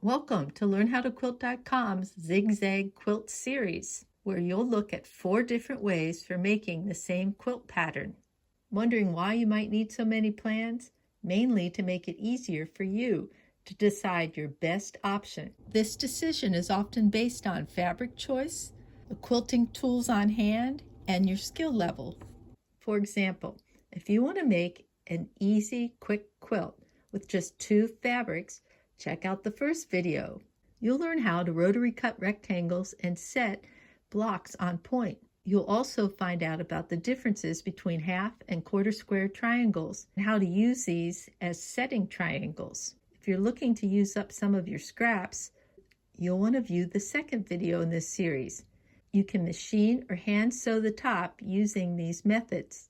Welcome to LearnHowToQuilt.com's Zig Zag Quilt series, where you'll look at 4 different ways for making the same quilt pattern. Wondering why you might need so many plans? Mainly to make it easier for you to decide your best option. This decision is often based on fabric choice, the quilting tools on hand, and your skill level. For example, if you want to make an easy, quick quilt with just 2 fabrics, check out the first video. You'll learn how to rotary cut rectangles and set blocks on point. You'll also find out about the differences between half and quarter square triangles and how to use these as setting triangles. If you're looking to use up some of your scraps, you'll want to view the second video in this series. You can machine or hand sew the top using these methods.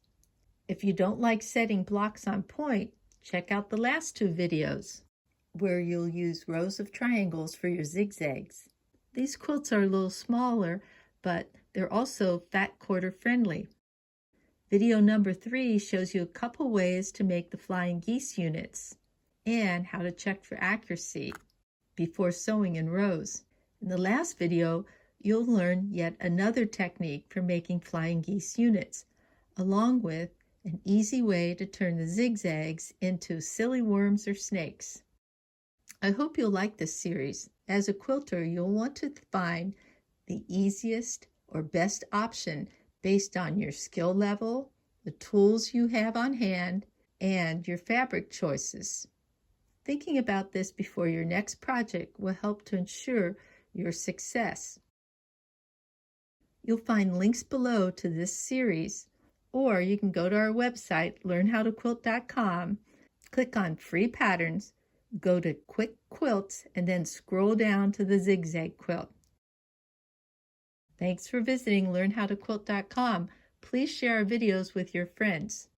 If you don't like setting blocks on point, check out the last 2 videos, where you'll use rows of triangles for your zigzags. These quilts are a little smaller, but they're also fat quarter friendly. Video number 3 shows you a couple ways to make the flying geese units and how to check for accuracy before sewing in rows. In the last video, you'll learn yet another technique for making flying geese units, along with an easy way to turn the zigzags into silly worms or snakes. I hope you'll like this series. As a quilter, you'll want to find the easiest or best option based on your skill level, the tools you have on hand, and your fabric choices. Thinking about this before your next project will help to ensure your success. You'll find links below to this series, or you can go to our website, LearnHowToQuilt.com, click on Free Patterns, go to Quick Quilts, and then scroll down to the Zig Zag Quilt. Thanks for visiting LearnHowToQuilt.com. Please share our videos with your friends.